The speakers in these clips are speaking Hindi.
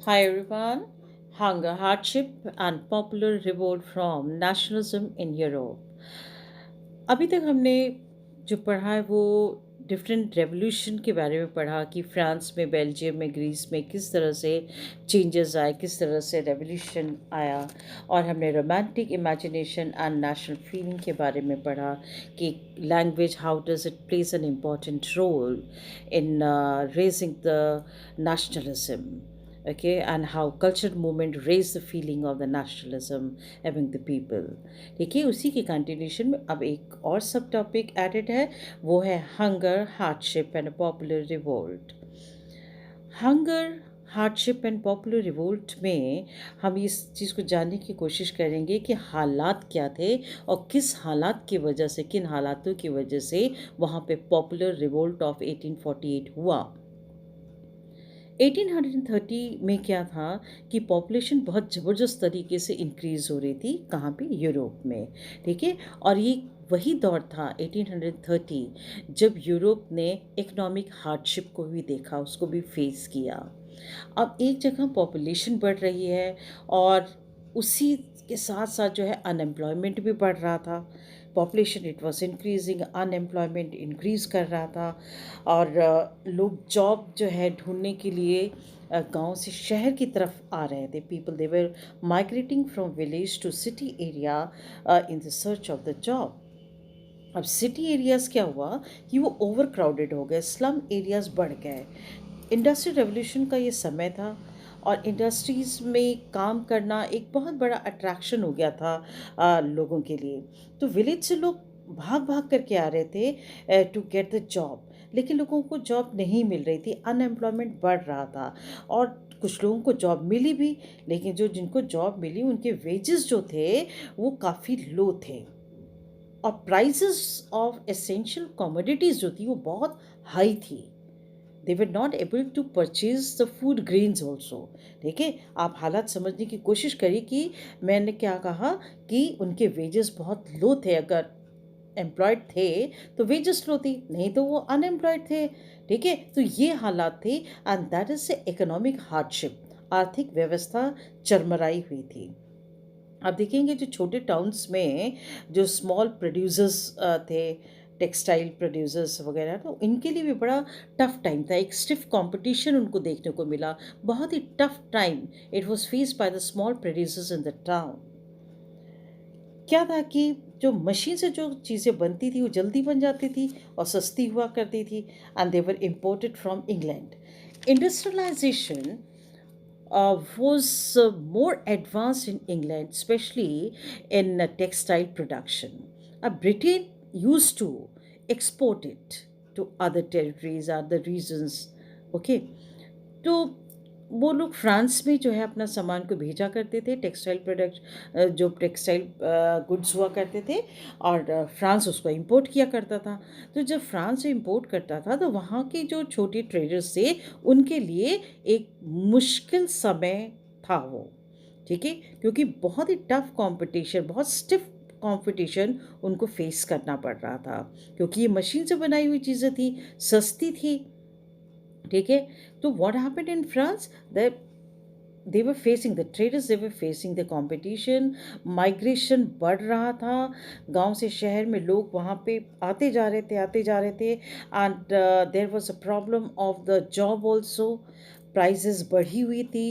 Hi everyone. Hunger, hardship, and popular revolt from nationalism in Europe. अभी तक हमने जो पढ़ा है वो डिफरेंट रेवोल्यूशन के बारे में पढ़ा कि फ्रांस में, बेल्जियम में, ग्रीस में किस तरह से चेंजेस आए, किस तरह से रेवोल्यूशन आया। और हमने romantic imagination and national feeling के बारे में पढ़ा कि language how does it plays an important role in raising the nationalism, okay, and how cultural movement raised the feeling of the nationalism among the people। देखिए, उसी के कंटिन्यूशन में अब एक और सब टॉपिक एडेड है, वो है hunger, hardship and popular revolt. Hunger, hardship and popular revolt में हम इस चीज़ को जानने की कोशिश करेंगे कि हालात क्या थे और किस हालात की वजह से, किन हालातों की वजह से वहाँ पे पॉपुलर रिवोल्ट ऑफ 1848 हुआ। 1830 में क्या था कि पॉपुलेशन बहुत ज़बरदस्त तरीके से इंक्रीज़ हो रही थी, कहाँ पे, यूरोप में। ठीक है, और ये वही दौर था 1830 जब यूरोप ने इकोनॉमिक हार्डशिप को भी देखा, उसको भी फेस किया। अब एक जगह पॉपुलेशन बढ़ रही है और उसी के साथ साथ जो है अनएम्प्लॉयमेंट भी बढ़ रहा था। Population it was increasing, unemployment increase कर रहा था। और लोग जॉब जो है ढूंढने के लिए गांव से शहर की तरफ आ रहे थे। People they were migrating from village to city area in the search of the job. अब सिटी एरियाज़ क्या हुआ कि वो ओवर क्राउडेड हो गए, स्लम एरियाज़ बढ़ गए। इंडस्ट्रियल रेवोल्यूशन का ये समय था और इंडस्ट्रीज़ में काम करना एक बहुत बड़ा अट्रैक्शन हो गया था लोगों के लिए। तो विलेज से लोग भाग भाग करके आ रहे थे टू गेट द जॉब, लेकिन लोगों को जॉब नहीं मिल रही थी, अनएम्प्लॉयमेंट बढ़ रहा था। और कुछ लोगों को जॉब मिली भी, लेकिन जो जिनको जॉब मिली उनके वेजेस जो थे वो काफ़ी लो थे। और प्राइसेस ऑफ एसेंशियल कमोडिटीज़ जो थी वो बहुत हाई थी। They were not able to purchase the food grains also. ठीक है, आप हालात समझने की कोशिश करिए कि मैंने क्या कहा कि उनके वेजेस बहुत लो थे। अगर एम्प्लॉयड थे तो वेजेस लो थी, नहीं तो वो अनएम्प्लॉयड थे। ठीक है, तो ये हालात थे and that is economic hardship. आर्थिक व्यवस्था चरमराई हुई थी। आप देखेंगे जो छोटे टाउन्स में जो स्मॉल प्रोड्यूसर्स थे, टेक्सटाइल प्रोड्यूसर्स वगैरह, तो इनके लिए भी बड़ा टफ टाइम था। एक स्टिफ कंपटीशन उनको देखने को मिला, बहुत ही tough time it was faced by the small producers in the town. क्या था कि जो मशीन से जो चीज़ें बनती थी वो जल्दी बन जाती थी और सस्ती हुआ करती थी, and they were imported from England. Industrialisation was more advanced in England, especially in textile production. Britain used to export it to other territories, other regions. Okay, तो वो लोग फ्रांस में जो है अपना सामान को भेजा करते थे, टेक्सटाइल प्रोडक्ट जो टेक्सटाइल गुड्स हुआ करते थे, और फ्रांस उसको इंपोर्ट किया करता था। तो जब फ्रांस से इंपोर्ट करता था तो वहाँ के जो छोटे ट्रेडर्स थे उनके लिए एक मुश्किल समय था वो। ठीक है, क्योंकि बहुत ही टफ कंपटीशन, बहुत स्टिफ कंपटीशन उनको फेस करना पड़ रहा था, क्योंकि ये मशीन से बनाई हुई चीज़ें थी, सस्ती थी। ठीक है, तो what happened in France, the they were facing the traders, they were facing the competition. Migration बढ़ रहा था, गांव से शहर में लोग वहाँ पे आते जा रहे थे, आते जा रहे थे। And there was a problem of the job also. Prices बढ़ी हुई थी,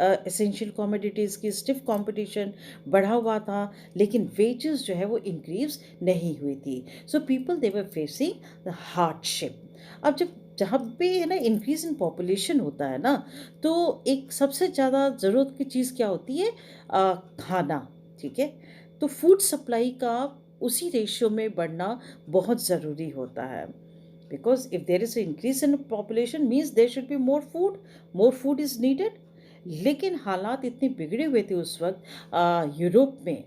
एसेंशियल कमोडिटीज़ की स्टिफ कंपटीशन बढ़ा हुआ था, लेकिन वेजेस जो है वो इंक्रीज नहीं हुई थी। So people they were facing the hardship. अब जब जहाँ पे है ना इंक्रीज इन पॉपुलेशन होता है ना, तो एक सबसे ज़्यादा ज़रूरत की चीज़ क्या होती है, खाना। ठीक है, तो फूड सप्लाई का उसी रेशियो में बढ़ना बहुत ज़रूरी होता है। Because if there is increase in population means there should be more food, more food is needed. लेकिन हालात इतने बिगड़े हुए थे उस वक्त यूरोप में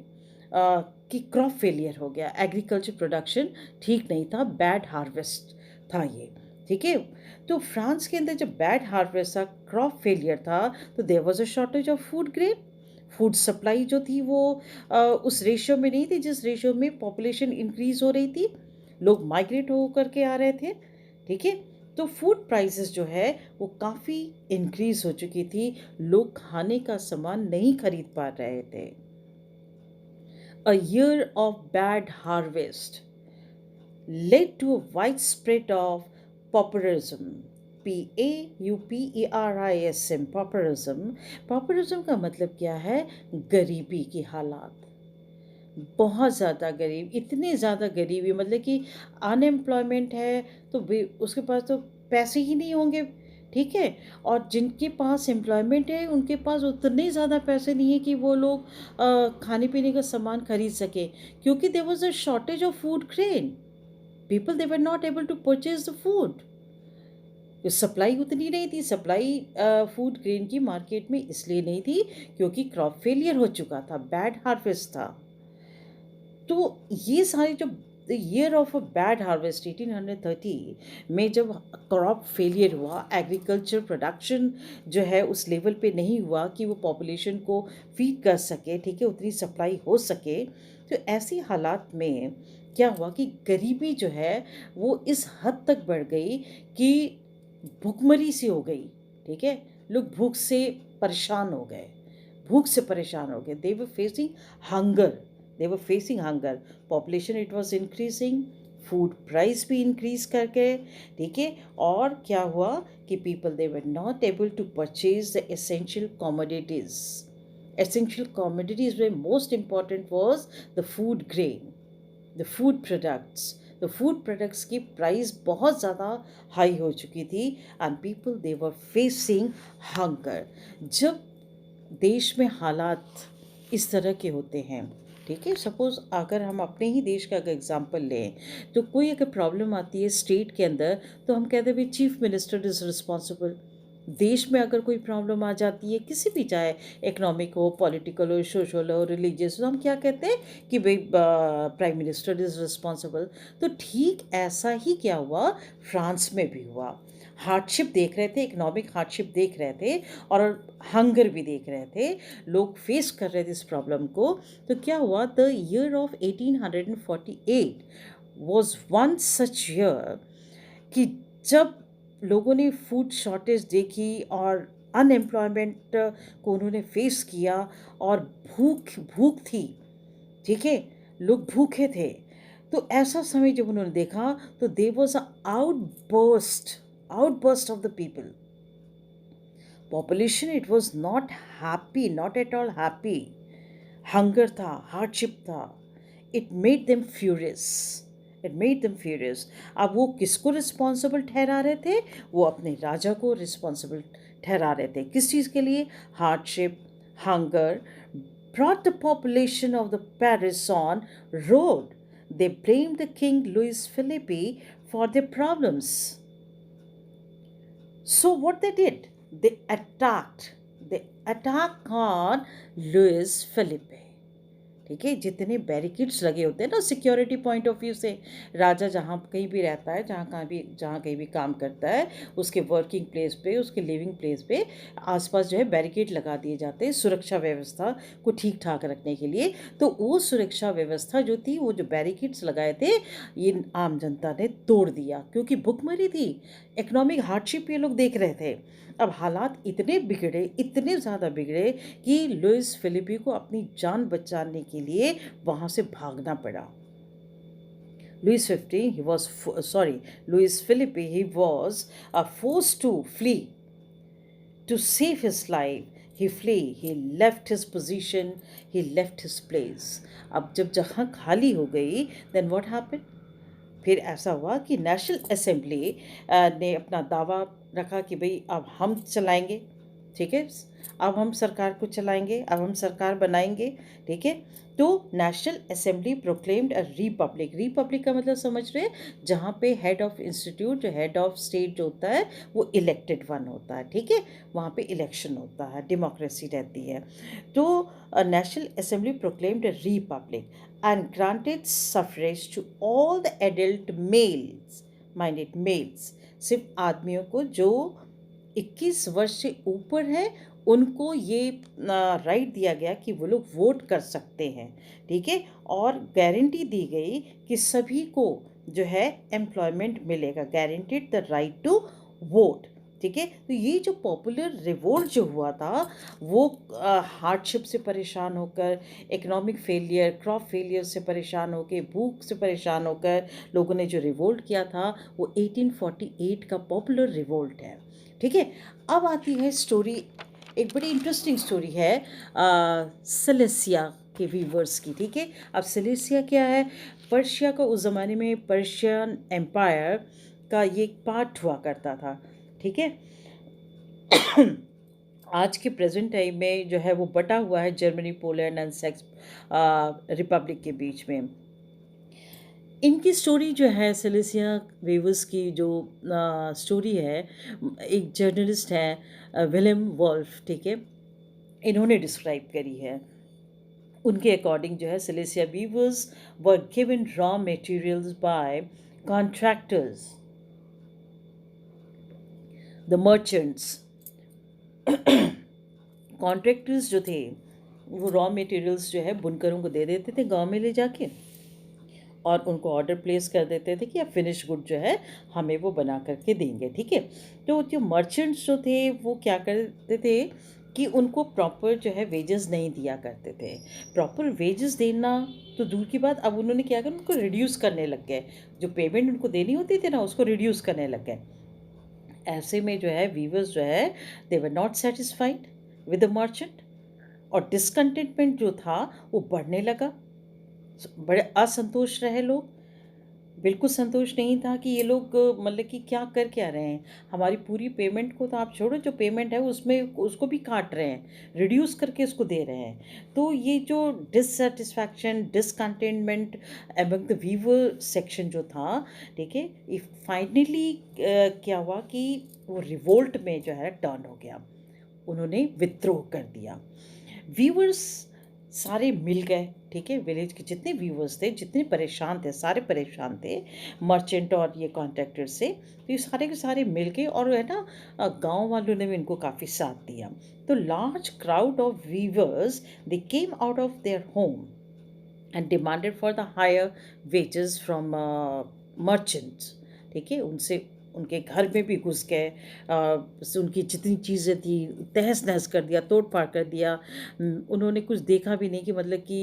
कि क्रॉप फेलियर हो गया, एग्रीकल्चर प्रोडक्शन ठीक नहीं था, बैड हार्वेस्ट था ये। ठीक है, तो फ्रांस के अंदर जब बैड हार्वेस्ट था, क्रॉप फेलियर था, तो there was a shortage of food grain. Food supply जो थी वो उस रेशियो में नहीं थी जिस रेशियो में पॉपुलेशन इंक्रीज हो रही थी, लोग माइग्रेट हो करके आ रहे थे। ठीक है, तो फूड प्राइसेस जो है वो काफ़ी इंक्रीज़ हो चुकी थी, लोग खाने का सामान नहीं खरीद पा रहे थे। A year of bad harvest led to a widespread of pauperism. PAUPERISM, pauperism. pauperism का मतलब क्या है? गरीबी की हालात, बहुत ज़्यादा गरीब, इतनी ज़्यादा गरीबी, मतलब कि अनएम्प्लॉयमेंट है तो उसके पास तो पैसे ही नहीं होंगे, ठीक है। और जिनके पास एम्प्लॉयमेंट है उनके पास उतने ज़्यादा पैसे नहीं है कि वो लोग खाने पीने का सामान खरीद सके, क्योंकि there was a shortage of food grain. People they were not able to purchase the food. Supply उतनी नहीं थी, सप्लाई फूड ग्रेन की मार्केट में इसलिए नहीं थी क्योंकि क्रॉप फेलियर हो चुका था, बैड हार्वेस्ट था। तो ये सारे जो the year of a bad harvest 1830 में जब क्रॉप फेलियर हुआ, एग्रीकल्चर प्रोडक्शन जो है उस लेवल पे नहीं हुआ कि वो पॉपुलेशन को फीड कर सके, ठीक है, उतनी सप्लाई हो सके, तो ऐसी हालात में क्या हुआ कि गरीबी जो है वो इस हद तक बढ़ गई कि भुखमरी सी हो गई, ठीक है। लोग भूख से परेशान हो गए, भूख से परेशान हो गए। They were facing hunger, they were facing hunger. Population it was increasing, food price भी इंक्रीज कर गए, ठीक है। और क्या हुआ कि people they were not able to purchase the essential commodities. Essential commodities में most important was the food grain, the food products. तो फूड प्रोडक्ट्स की प्राइस बहुत ज़्यादा हाई हो चुकी थी and people they were facing hunger. जब देश में हालात इस तरह के होते हैं, ठीक है, सपोज़ अगर हम अपने ही देश का अगर एग्जांपल लें, तो कोई अगर प्रॉब्लम आती है स्टेट के अंदर तो हम कहते हैं भाई चीफ मिनिस्टर इज़ रिस्पॉन्सिबल। देश में अगर कोई प्रॉब्लम आ जाती है किसी भी, चाहे इकोनॉमिक हो, पॉलिटिकल हो, सोशल हो, रिलीजियस हो, तो हम क्या कहते हैं कि भाई प्राइम मिनिस्टर इज़ रिस्पॉन्सिबल। तो ठीक ऐसा ही क्या हुआ, फ्रांस में भी हुआ। हार्डशिप देख रहे थे, इकोनॉमिक हार्डशिप देख रहे थे और हंगर भी देख रहे थे, लोग फेस कर रहे थे इस प्रॉब्लम को। तो क्या हुआ, the year of 1848 was one such year कि जब लोगों ने फूड शॉर्टेज देखी और अनएम्प्लॉयमेंट को उन्होंने फेस किया और भूख भूख थी, ठीक है, लोग भूखे थे। तो ऐसा समय जब उन्होंने देखा तो there was a outburst of the people. Population it was not happy, not at all happy. Hunger था, हार्डशिप था। It made them furious, it made them furious. अब वो किसको रिस्पॉन्सिबल ठहरा रहे थे? वो अपने राजा को रिस्पॉन्सिबल ठहरा रहे थे, किस चीज़ के लिए? Hardship, hunger brought the population of the Paris on road. They blamed the King Louis Philippe for their problems. So what they did, they attacked on Louis Philippe, ठीक है। जितने बैरिकेड्स लगे होते हैं ना सिक्योरिटी पॉइंट ऑफ व्यू से, राजा जहाँ कहीं भी रहता है, जहाँ कहीं भी काम करता है, उसके वर्किंग प्लेस पे, उसके लिविंग प्लेस पे आसपास जो है बैरिकेड लगा दिए जाते हैं सुरक्षा व्यवस्था को ठीक ठाक रखने के लिए। तो वो सुरक्षा व्यवस्था जो थी, वो जो बैरिकेड्स लगाए थे, ये आम जनता ने तोड़ दिया क्योंकि भुखमरी थी, इकोनॉमिक हार्डशिप ये लोग देख रहे थे। अब हालात इतने बिगड़े, इतने ज़्यादा बिगड़े कि लुइस फिलिपी को अपनी जान बचाने के लिए वहाँ से भागना पड़ा। Louis Philippe, he was forced to flee. To save his life, he left his position, he left his place. अब जब जगह खाली हो गई, then what happened? फिर ऐसा हुआ कि नेशनल असेंबली ने अपना दावा रखा कि भाई अब हम चलाएंगे, ठीक है, अब हम सरकार को चलाएंगे, अब हम सरकार बनाएंगे, ठीक है। तो national assembly proclaimed a republic. Republic का मतलब समझ रहे हैं, जहाँ पे हेड ऑफ इंस्टीट्यूट, जो हेड ऑफ स्टेट जो होता है वो इलेक्टेड वन होता है, ठीक है, वहाँ पे इलेक्शन होता है, डेमोक्रेसी रहती है। तो national assembly proclaimed a republic and granted suffrage to all the adult males, minded males, सिर्फ आदमियों को जो 21 वर्ष से ऊपर है उनको ये राइट दिया गया कि वो लोग वोट कर सकते हैं, ठीक है। और गारंटी दी गई कि सभी को जो है एम्प्लॉयमेंट मिलेगा, guaranteed the right to vote. ठीक है, तो ये जो पॉपुलर रिवोल्ट जो हुआ था वो हार्डशिप से परेशान होकर, इकोनॉमिक फेलियर, क्रॉप फेलियर से परेशान होकर, भूख से परेशान होकर लोगों ने जो रिवोल्ट किया था वो 1848 का पॉपुलर रिवोल्ट है। ठीक है, अब आती है स्टोरी, एक बड़ी इंटरेस्टिंग स्टोरी है सिलेसिया के वीवर्स की। ठीक है, अब सिलेसिया क्या है? पर्शिया का, उस ज़माने में पर्शियन एम्पायर का ये एक पार्ट हुआ करता था। ठीक है, आज के प्रेजेंट टाइम में जो है वो बटा हुआ है Germany, Poland and sex Republic के बीच में। इनकी स्टोरी जो है सिलेसिया वेवर्स की जो स्टोरी है, एक जर्नलिस्ट है विलियम वॉल्फ, ठीक है, इन्होंने डिस्क्राइब करी है। उनके अकॉर्डिंग जो है Silesia weavers were given raw materials by contractors, the merchants. Contractors जो थे वो रॉ मटेरियल्स जो है बुनकरों को दे देते थे गांव में ले जाके, और उनको ऑर्डर प्लेस कर देते थे कि आप फिनिश गुड जो है हमें वो बना करके देंगे। ठीक है, तो जो मर्चेंट्स जो थे वो क्या करते थे कि उनको प्रॉपर जो है वेजेस नहीं दिया करते थे। प्रॉपर वेजेस देना तो दूर की बात, अब उन्होंने क्या करा, उनको रिड्यूस करने लग गए। जो पेमेंट उनको देनी होती थी ना उसको रिड्यूस करने लग गए। ऐसे में जो है वीवर्स जो है they were not satisfied with the merchant, और डिसकंटेंटमेंट जो था वो बढ़ने लगा। बड़े असंतुष्ट रहे लोग, बिल्कुल संतोष नहीं था कि ये लोग मतलब कि क्या कर क्या रहे हैं, हमारी पूरी पेमेंट को तो आप छोड़ो, जो पेमेंट है उसमें उसको भी काट रहे हैं, रिड्यूस करके उसको दे रहे हैं। तो ये जो dissatisfaction, discontentment among the weaver section जो था, ठीक है, फाइनली क्या हुआ कि वो रिवोल्ट में जो है टर्न हो गया, उन्होंने विद्रोह कर दिया। व्यूअर्स सारे मिल गए। ठीक है, विलेज के जितने व्यूअर्स थे, जितने परेशान थे, सारे परेशान थे मर्चेंट और ये कॉन्ट्रैक्टर से, तो ये सारे के सारे मिल गए, और है ना गांव वालों ने भी इनको काफ़ी साथ दिया। तो large crowd of weavers they came out of their home and demanded for the higher wages from merchants. ठीक है, उनसे उनके घर में भी घुस गए, उनकी जितनी चीज़ें थी तहस नहस कर दिया, तोड़ फाड़ कर दिया। उन्होंने कुछ देखा भी नहीं कि मतलब कि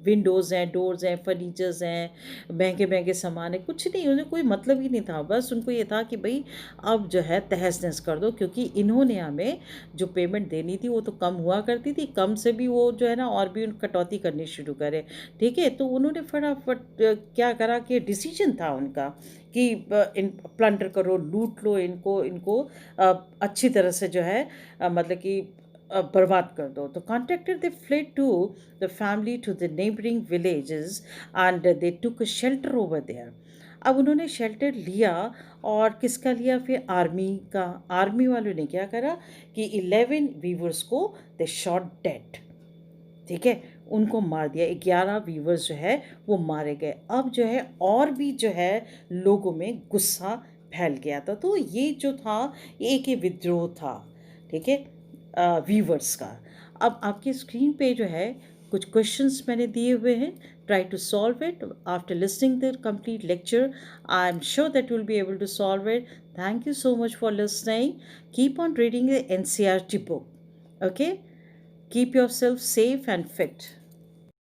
विंडोज़ हैं, डोर्स हैं, फर्नीचर्स हैं, महंगे महंगे सामान है, कुछ नहीं, उन्हें कोई मतलब ही नहीं था। बस उनको ये था कि भाई अब जो है तहस नहस कर दो, क्योंकि इन्होंने हमें जो पेमेंट देनी थी वो तो कम हुआ करती थी, कम से भी वो जो है ना और भी कटौती करनी शुरू करे। ठीक है, तो उन्होंने फटाफट क्या करा कि डिसीजन था उनका कि इन प्लंडर करो, लूट लो इनको, इनको अच्छी तरह से जो है मतलब कि बर्बाद कर दो। तो contractor they fled to the family to the neighbouring villages and they took shelter over there. अब उन्होंने शेल्टर लिया, और किसका लिया फिर? आर्मी का। आर्मी वालों ने क्या करा कि 11 वीवर्स को दे शॉट डेड। ठीक है, उनको मार दिया, 11 वीवर्स जो है वो मारे गए। अब जो है और भी जो है लोगों में गुस्सा फैल गया था। तो ये जो था ये एक ही विद्रोह था। ठीक है, वीवर्स का। अब आपकी स्क्रीन पे जो है कुछ क्वेश्चंस मैंने दिए हुए हैं, try to solve it after listening the complete lecture. I am sure that you will be able to solve it. Thank you so much for listening. Keep on reading the NCERT book. Okay, keep yourself safe and fit.